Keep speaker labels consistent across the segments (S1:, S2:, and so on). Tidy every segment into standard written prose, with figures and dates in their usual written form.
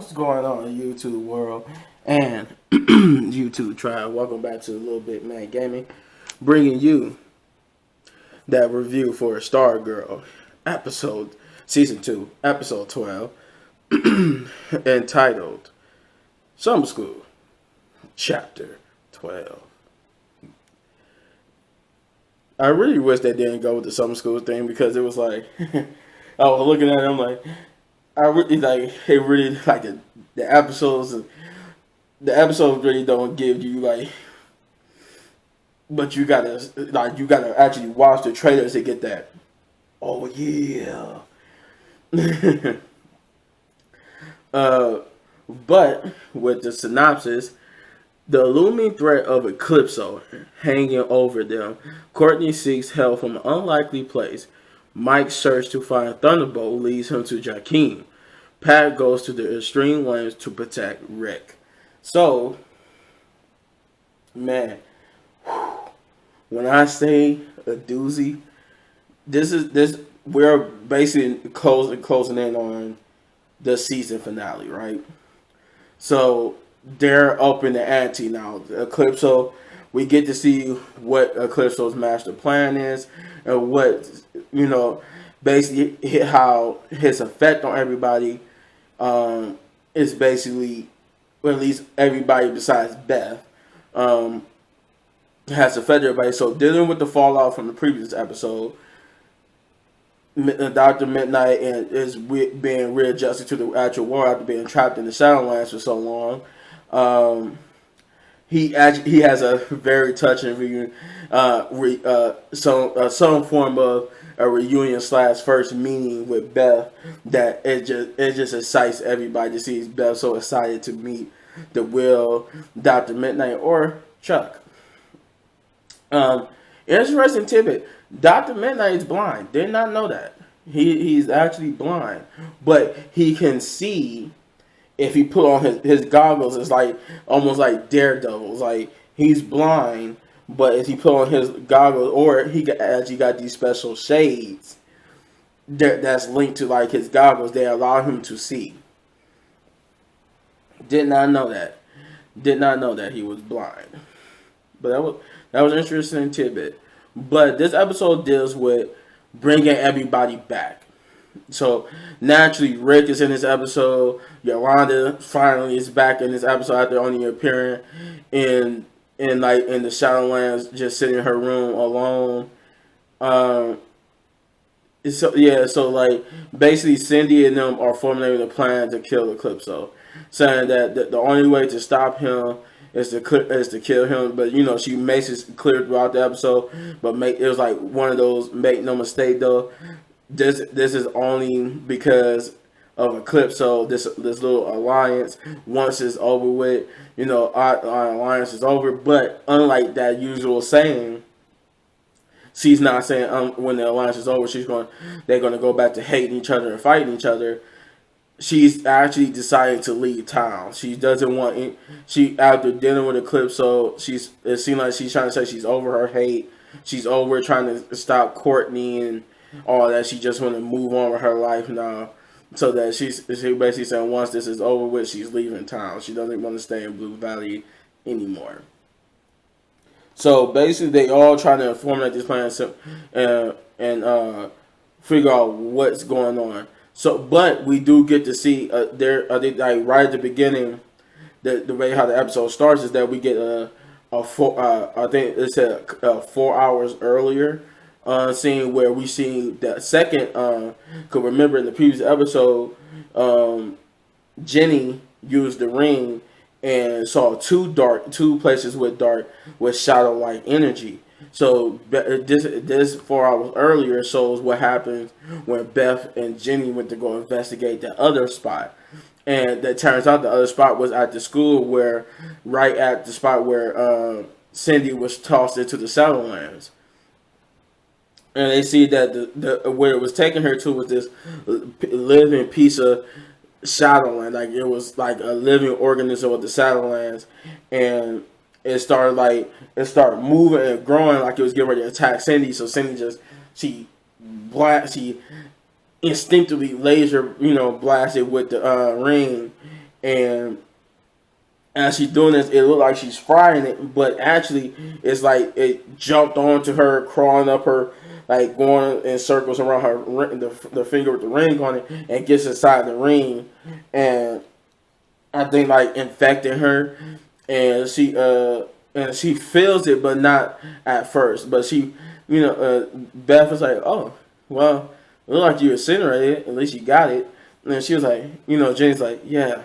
S1: What's going on in YouTube world and YouTube tribe? Welcome back to LilBigMan Gaming, bringing you that review for Stargirl season 2, episode 12, entitled Summer School, chapter 12. I really wish they didn't go with the summer school thing because it was like I was looking at it, I'm like, I really like it. Really like the episodes. The episodes really don't give you like, but you gotta actually watch the trailers to get that. Oh yeah. But with the synopsis, the looming threat of Eclipso hanging over them, Courtney seeks help from an unlikely place. Mike's search to find Thunderbolt leads him to Jakeem. Pat goes to the extreme lengths to protect Rick. So, man, when I say a doozy, this we're basically closing in on the season finale, right? So they're up in the ante now. Eclipso, we get to see what Eclipso's master plan is and what, basically how his effect on everybody is basically, or at least everybody besides Beth, has affected everybody. So dealing with the fallout from the previous episode, Dr. Midnight is being readjusted to the actual world after being trapped in the Shadowlands for so long. He has a very touching reunion, some form of a reunion / first meeting with Beth that it just excites everybody to see Beth so excited to meet the Will, Dr. Midnight, or Chuck. Interesting tidbit. Dr. Midnight is blind. Did not know that. He's actually blind, but he can see. If he put on his goggles, it's like almost like Daredevil. Like he's blind, but if he put on his goggles, or he actually got these special shades that's linked to like his goggles, they allow him to see. Did not know that. Did not know that he was blind. But that was an interesting tidbit. But this episode deals with bringing everybody back. So naturally, Rick is in this episode. Yolanda finally is back in this episode after only appearing in the Shadowlands, just sitting in her room alone. So like basically, Cindy and them are formulating a plan to kill Eclipso, saying that the only way to stop him is to kill him. But she makes it clear throughout the episode. But it was like one of those make no mistake though. This is only because of Eclipso. This little alliance, once it's over with, our alliance is over. But unlike that usual saying, she's not saying when the alliance is over, they're gonna go back to hating each other and fighting each other. She's actually decided to leave town. She doesn't want. She after dealing with Eclipso, it seems like she's trying to say she's over her hate. She's over trying to stop Courtney and all that. She just want to move on with her life now, so that she basically saying once this is over with, she's leaving town. She doesn't want to stay in Blue Valley anymore. So basically, they all trying to formulate this plan and figure out what's going on. So, but we do get to see right at the beginning, the way how the episode starts is that we get I think it's 4 hours earlier. Scene where we see the second, cause remember in the previous episode, Jenny used the ring and saw two places with shadow-like energy. So this 4 hours earlier shows what happens when Beth and Jenny went to go investigate the other spot. And that turns out the other spot was at the school right at the spot where Cindy was tossed into the Shadowlands. And they see that where it was taking her to was this living piece of Shadowland. Like it was like a living organism of the Shadowlands. And it started moving and growing like it was getting ready to attack Cindy. So Cindy she instinctively laser blasted with the ring, and as she's doing this, it looked like she's frying it, but actually, it's like it jumped onto her, crawling up her, like going in circles around her, the finger with the ring on it, and gets inside the ring, and I think like infecting her, and she feels it, but not at first. But she, Beth was like, "Oh, well, it looked like you incinerated. At least you got it." And she was like, Jenny's like, "Yeah."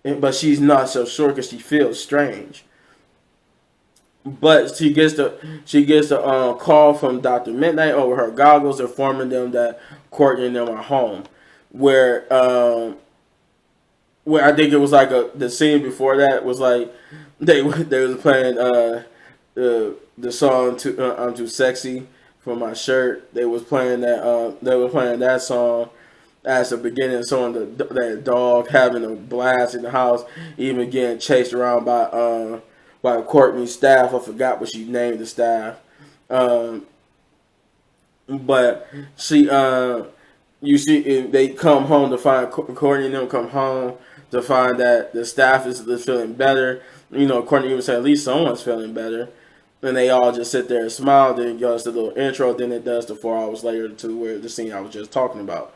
S1: But she's not so sure because she feels strange. But she gets the call from Dr. Midnight over her goggles, informing them that Courtney and them are home. Where I think it was like the scene before that was like they was playing the song "I'm Too Sexy for My Shirt." They was playing that song as the beginning, showing that dog having a blast in the house, even getting chased around by Courtney's staff. I forgot what she named the staff, but she you see they come home to find Courtney and them come home to find that the staff is feeling better. Courtney even said at least someone's feeling better. And they all just sit there and smile. Then it goes the little intro. Then it does the 4 hours later to where the scene I was just talking about.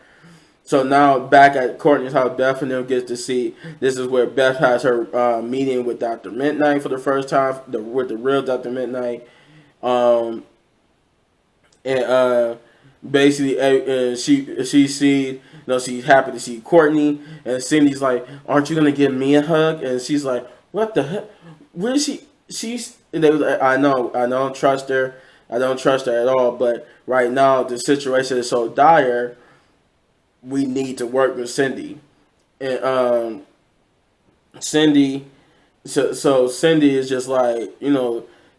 S1: So now back at Courtney's house, Beth and them gets to see. This is where Beth has her meeting with Dr. Midnight for the first time, with the real Dr. Midnight. Basically, she sees, she's happy to see Courtney, and Cindy's like, "Aren't you gonna give me a hug?" And she's like, "What the heck? Where is she?" And they was like, I don't trust her. I don't trust her at all. But right now, the situation is so dire. We need to work with Cindy, and Cindy. So Cindy is just like,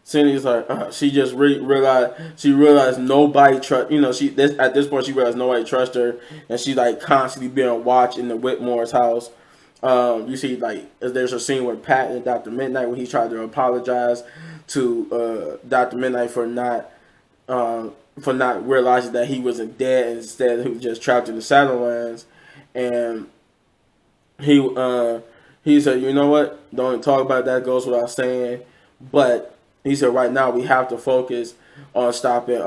S1: Cindy's like, she just realized nobody trust. At this point she realized nobody trusts her, and she's like constantly being watched in the Whitmore's house. You see, like, there's a scene with Pat and Dr. Midnight when he tried to apologize to Dr. Midnight for not realizing that he wasn't dead, and instead he was just trapped in the Shadowlands. And he said, "You know what? Don't talk about that. Goes without saying." But he said, "Right now we have to focus on stopping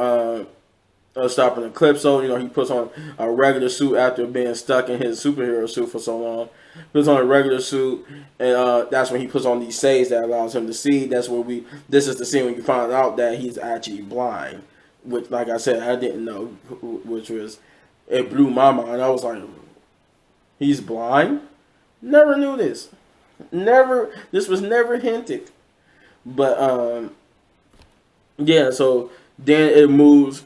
S1: Eclipso." He puts on a regular suit after being stuck in his superhero suit for so long. Puts on a regular suit, and that's when he puts on these shades that allows him to see. This is the scene when you find out that he's actually blind. Which, like I said, I didn't know, it blew my mind. I was like, he's blind? Never knew this. This was never hinted. But, yeah, so then it moves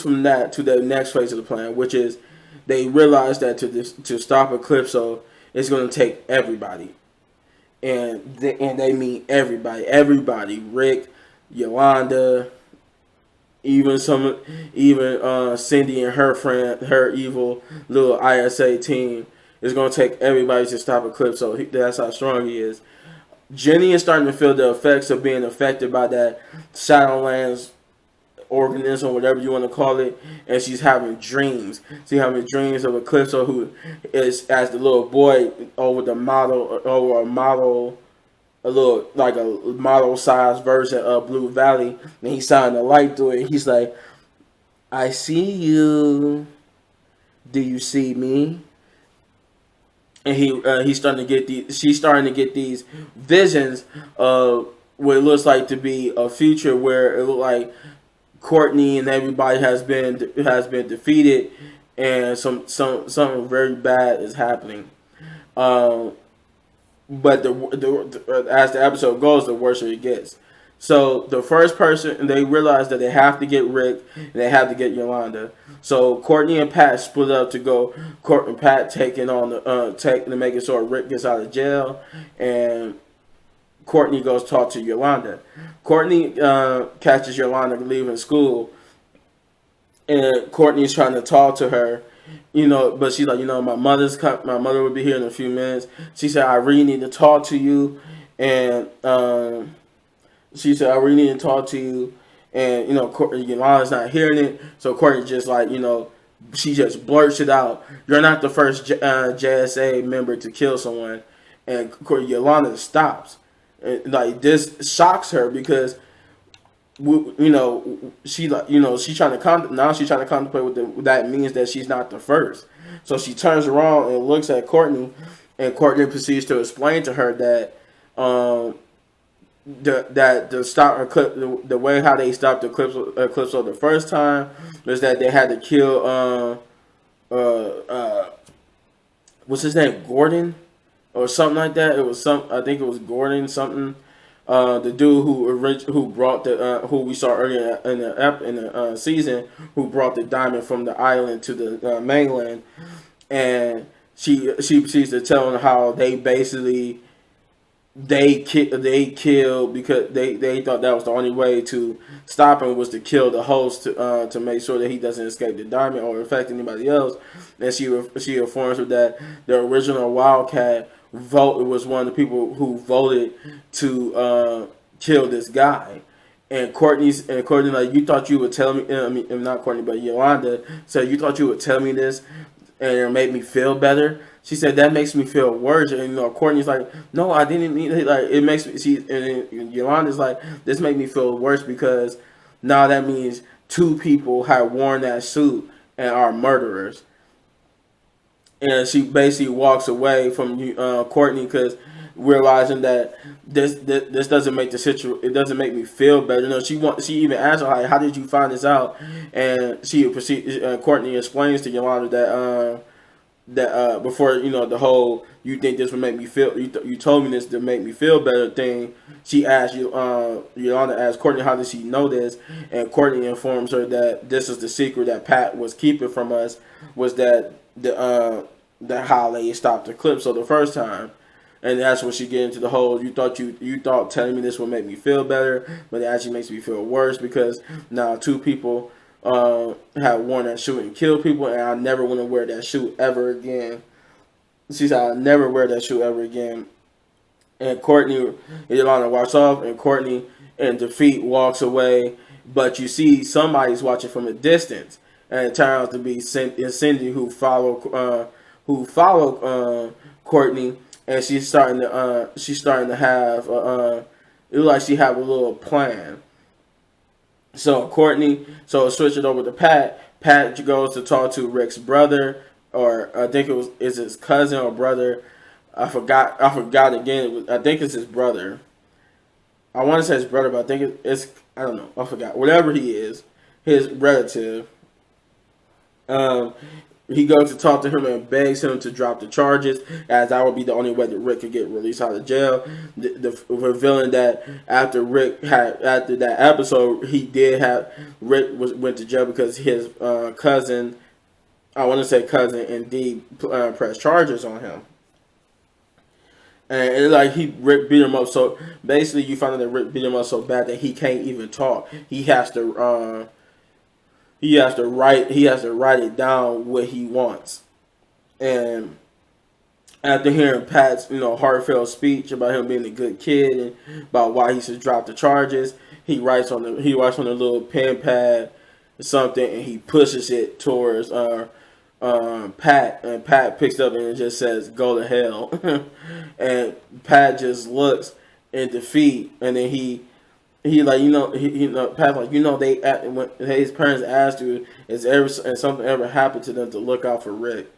S1: from that to the next phase of the plan, which is they realize that to stop Eclipso, it's going to take everybody. And they mean everybody. Rick, Yolanda, even Cindy and her friend, her evil little ISA team, is going to take everybody to stop Eclipso. That's how strong he is. Jenny is starting to feel the effects of being affected by that Shadowlands organism, whatever you want to call it, and she's having dreams. She's having dreams of Eclipso, who is as the little boy over a model, a model-sized version of Blue Valley, and he's shining the light through it. He's like, "I see you. Do you see me?" And she's starting to get these visions of what it looks like to be a future where it looks like Courtney and everybody has been defeated, and something very bad is happening. But as the episode goes, the worse it gets. So the first person, they realize that they have to get Rick and they have to get Yolanda. So Courtney and Pat split up to go. Courtney and Pat taking on to making sure Rick gets out of jail, and Courtney goes talk to Yolanda. Courtney catches Yolanda leaving school, and Courtney's trying to talk to her, but she's like, my mother will be here in a few minutes. She said, "I really need to talk to you," and she said, "I really need to talk to you," and Yolanda's not hearing it, so Courtney just like she just blurts it out. You're not the first JSA member to kill someone, and Yolanda stops. And, like, this shocks her because she's trying to now she's trying to contemplate what that means, that she's not the first. So she turns around and looks at Courtney, and Courtney proceeds to explain to her that the way how they stopped the Eclipso the first time was that they had to kill what's his name, Gordon or something like that. I think it was Gordon something. The dude who brought who we saw earlier in the season, who brought the diamond from the island to the mainland, and she proceeds to tell him how they basically they killed because they thought that was the only way to stop him, was to kill the host to make sure that he doesn't escape the diamond or affect anybody else. And she informs her that the original Wildcat was one of the people who voted to kill this guy. And Courtney, like, you thought you would tell me, I mean, not Courtney, but Yolanda said, you thought you would tell me this and it made me feel better. She said, that makes me feel worse. And Courtney's like, no, I didn't mean it. Like, it makes me, and Yolanda's like, this made me feel worse because now that means two people have worn that suit and are murderers. And she basically walks away from Courtney because realizing that this doesn't make the situation, it doesn't make me feel better. She even asked her, like, how did you find this out? And Courtney explains to Yolanda that before the whole you think this would make me feel, you told me this to make me feel better thing. She asked Yolanda asked Courtney, how did she know this? And Courtney informs her that this is the secret that Pat was keeping from us, was that how they stopped the Eclipso the first time. And that's when she get into the whole, you thought telling me this would make me feel better, but it actually makes me feel worse because now two people have worn that shoe and killed people, and I never want to wear that shoe ever again. She said, I'll never wear that shoe ever again. And Yolanda walks off, and Courtney in defeat walks away, but you see somebody's watching from a distance, and it turns out to be Cindy who followed Courtney, and she's starting to have it looks like she have a little plan. So switch it over to Pat. Pat goes to talk to Rick's brother, or I think is his cousin or brother. I forgot again. I think it's his brother. I want to say his brother, but I think it's I don't know. I forgot. Whatever he is, his relative. He goes to talk to him and begs him to drop the charges, as that would be the only way that Rick could get released out of jail. Revealing that after that episode, Rick went to jail because his cousin, indeed pressed charges on him. And it's like Rick beat him up. So basically, you find out that Rick beat him up so bad that he can't even talk. He has to write it down what he wants. And after hearing Pat's heartfelt speech about him being a good kid and about why he should drop the charges, he writes on the little pen pad something, and he pushes it towards Pat, and Pat picks up and it just says, "Go to hell." And Pat just looks in defeat, and then he Pat's like, when his parents asked you, and something ever happened to them, to look out for Rick,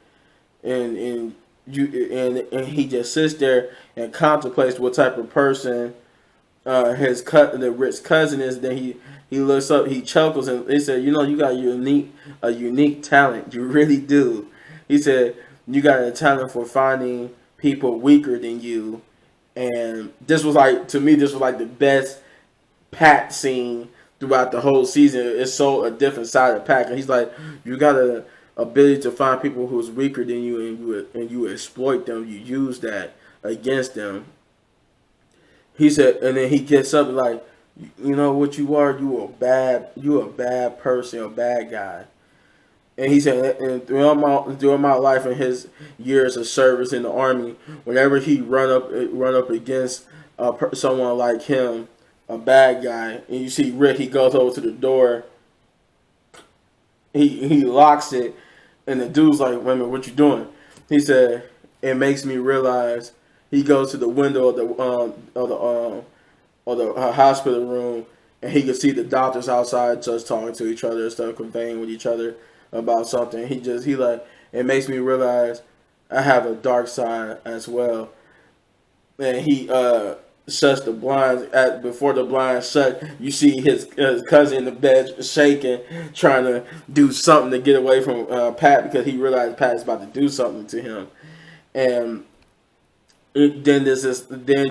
S1: and he just sits there and contemplates what type of person Rick's cousin is. Then he looks up, he chuckles, and he said, you got a unique talent, you really do. He said, you got a talent for finding people weaker than you, and this was like the best Pat scene throughout the whole season. It's so a different side of Pat, and he's like, you got a ability to find people who's weaker than you, and you exploit them, you use that against them. He said, and then he gets up and like, you know what you are? You a bad person, a bad guy. And he said, and throughout my life and his years of service in the army, whenever he run up against someone like him, a bad guy, and you see Rick, he goes over to the door, he locks it, And the dude's like, wait a minute, what you doing? He said, it makes me realize. He goes to the window of the hospital room, and he could see the doctors outside just talking to each other and stuff, conveying with each other about something. He like, it makes me realize I have a dark side as well. And he shuts the blinds. Before the blinds shut, you see his cousin in the bed shaking, trying to do something to get away from Pat, because he realized Pat is about to do something to him. And then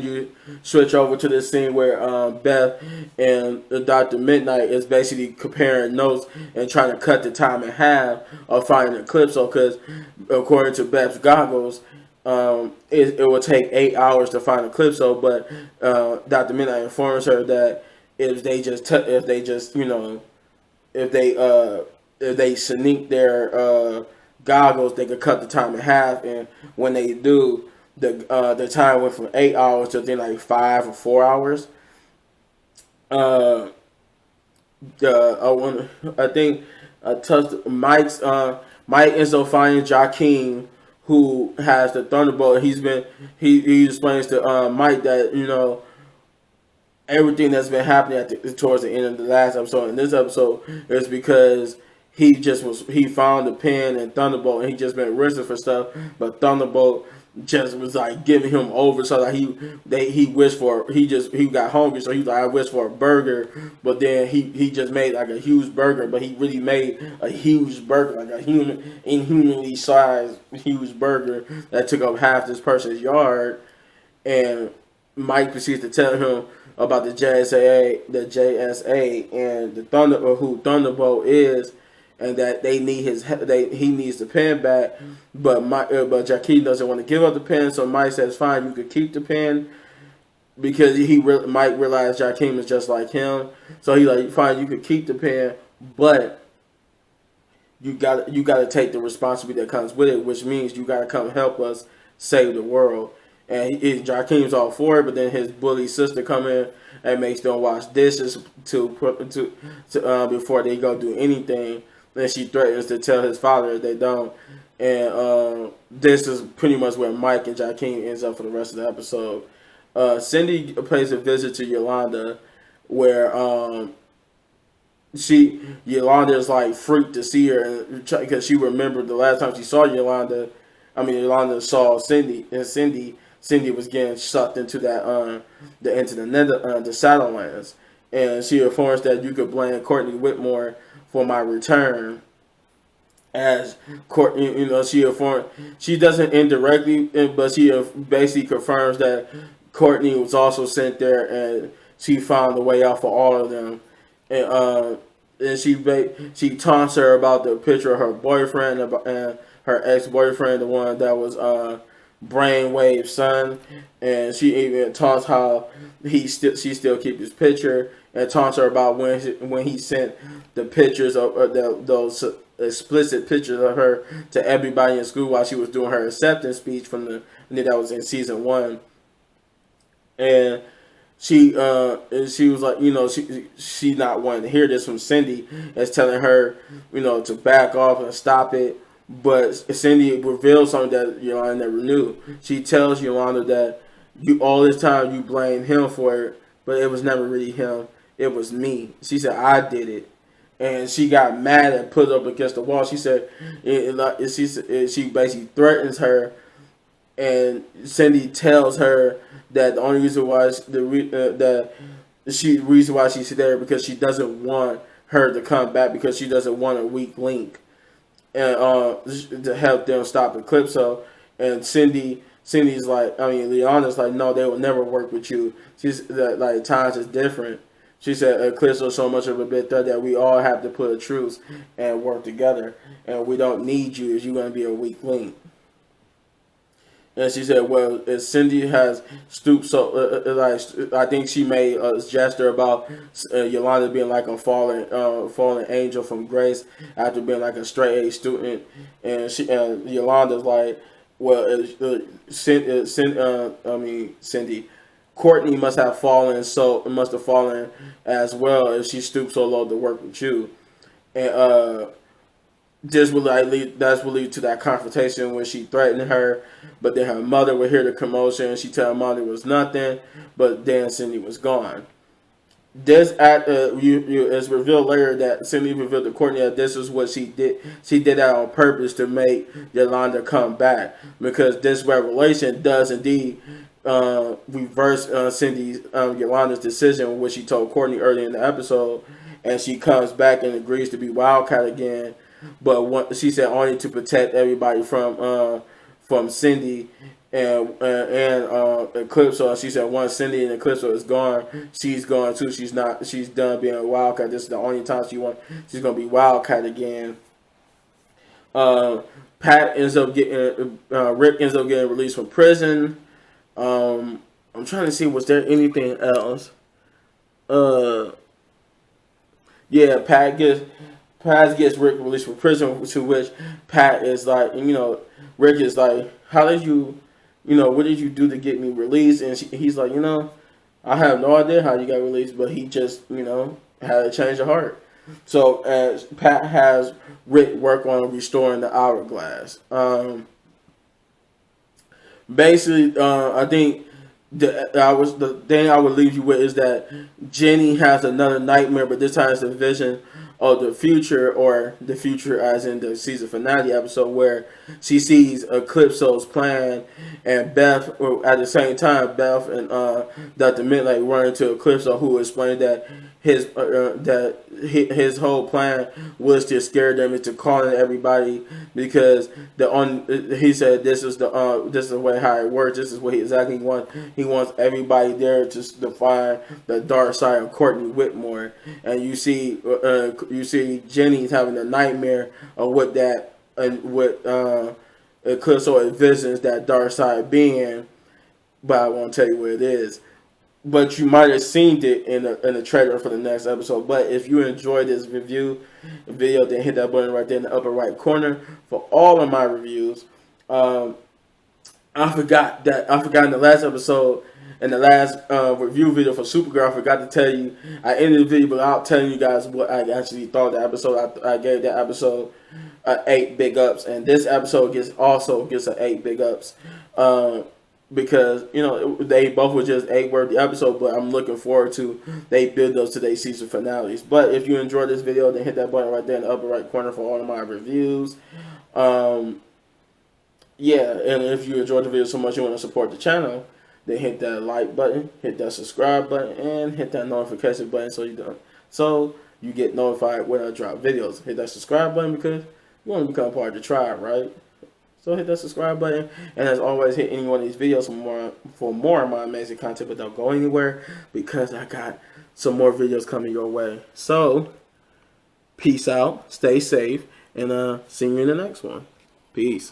S1: you switch over to this scene where Beth and Dr. Midnight is basically comparing notes and trying to cut the time in half of finding Eclipso, because according to Beth's goggles, it will take 8 hours to find Eclipso, but Dr. Midnight informs her that if they sneak their goggles, they could cut the time in half, and when they do, the time went from 8 hours to then like 5 or 4 hours. I think I touched Mike's. Mike ends up finding Jakeem, who has the Thunderbolt. He explains to Mike that everything that's been happening towards the end of the last episode and this episode is because he found the pen and Thunderbolt, and he just been arrested for stuff, but Thunderbolt just was like giving him over, so that he got hungry, so he was like, I wish for a burger, but then he just made like a huge burger, but he really made a huge burger, like a inhumanly sized huge burger that took up half this person's yard. And Mike proceeds to tell him about the JSA and the who Thunderbolt is, and that he needs the pen back, but Jakeem doesn't want to give up the pen. So Mike says, "Fine, you could keep the pen," because Mike realized Jakeem is just like him. So he's like, "Fine, you could keep the pen, but you got to take the responsibility that comes with it, which means you got to come help us save the world." And Jakeem's all for it, but then his bully sister come in and makes them wash dishes before they go do anything. Then she threatens to tell his father if they don't. And this is pretty much where Mike and Jakeem ends up for the rest of the episode. Cindy pays a visit to Yolanda, where Yolanda is like freaked to see her, because she remembered the last time she saw Yolanda. Yolanda saw Cindy, and Cindy was getting sucked into the Shadowlands, and she informs that you could blame Courtney Whitmore for my return. As Courtney, she doesn't indirectly, but she basically confirms that Courtney was also sent there, and she found a way out for all of them. And she taunts her about the picture of her boyfriend and her ex-boyfriend, the one that was Brainwave's son, and she even taunts how she still keeps his picture, and taunts her about when he sent the pictures of those explicit pictures of her to everybody in school while she was doing her acceptance speech that was in season 1. And she was like, she not wanting to hear this from Cindy, as telling her, to back off and stop it. But Cindy reveals something that Yolanda never knew. She tells Yolanda that all this time you blame him for it, but it was never really him. It was me. She said, I did it. And she got mad and put up against the wall. She said, she basically threatens her. And Cindy tells her that the only reason why reason why she's there because she doesn't want her to come back, because she doesn't want a weak link, and to help them stop Eclipso. And Cindy's like, Leonda's like, no, they will never work with you. She's like, times is different. She said Eclipso's so much of a big threat that we all have to put a truce and work together, and we don't need you if you're going to be a weak link. And she said, well, if Cindy has stooped I think she made a gesture about Yolanda being like a fallen angel from grace after being like a straight A student. And Yolanda's like, well, Cindy, Courtney must have fallen as well if she stooped so low to work with you. And this would that's what lead to that confrontation when she threatened her, but then her mother would hear the commotion and she tell her mom it was nothing, but then Cindy was gone. This act, it's revealed later that Cindy revealed to Courtney that this is what she did. She did that on purpose to make Yolanda come back, because this revelation does indeed reverse Cindy's Yolanda's decision, which she told Courtney early in the episode, and she comes back and agrees to be Wildcat again. But she said only to protect everybody from Cindy and Eclipso. She said once Cindy and Eclipso is gone, she's gone too. She's not. She's done being a Wildcat. This is the only time she's gonna be Wildcat again. Pat ends up getting Rick ends up getting released from prison. I'm trying to see, was there anything else? Yeah, Pat gets Rick released from prison, to which Pat is like, Rick is like, how did you, what did you do to get me released? And he's like, I have no idea how you got released, but he just, had a change of heart. So as Pat has Rick work on restoring the hourglass. Basically, I think the thing I would leave you with is that Jenny has another nightmare, but this time it's a vision of the future, or the future as in the season finale episode, where she sees Eclipso's plan, and Beth, or at the same time, Beth and Dr. Midnight run into Eclipso, who explained that his whole plan was to scare them into calling everybody, because he said this is the way how it works. This is what he exactly wants. He wants everybody there to find the dark side of Courtney Whitmore, and you see Jenny's having a nightmare of what that and what Eclipso envisions that dark side being, but I won't tell you what it is. But you might have seen it in the trailer for the next episode. But if you enjoyed this video, then hit that button right there in the upper right corner for all of my reviews. I forgot in the last episode, in the last review video for Supergirl, I forgot to tell you, I ended the video without telling you guys what I actually thought of the episode. I gave that episode 8 big ups, and this episode also gets an 8 big ups. Because they both were just 8 worthy episodes, but I'm looking forward to they build those to their season finales. But if you enjoyed this video, then hit that button right there in the upper right corner for all of my reviews. Yeah, and if you enjoyed the video so much you want to support the channel, then hit that like button, hit that subscribe button, and hit that notification button so you get notified when I drop videos. Hit that subscribe button because you want to become part of the tribe, right? So hit that subscribe button, and as always, hit any one of these videos for more of my amazing content. But don't go anywhere, because I got some more videos coming your way. So peace out, stay safe, and see you in the next one. Peace.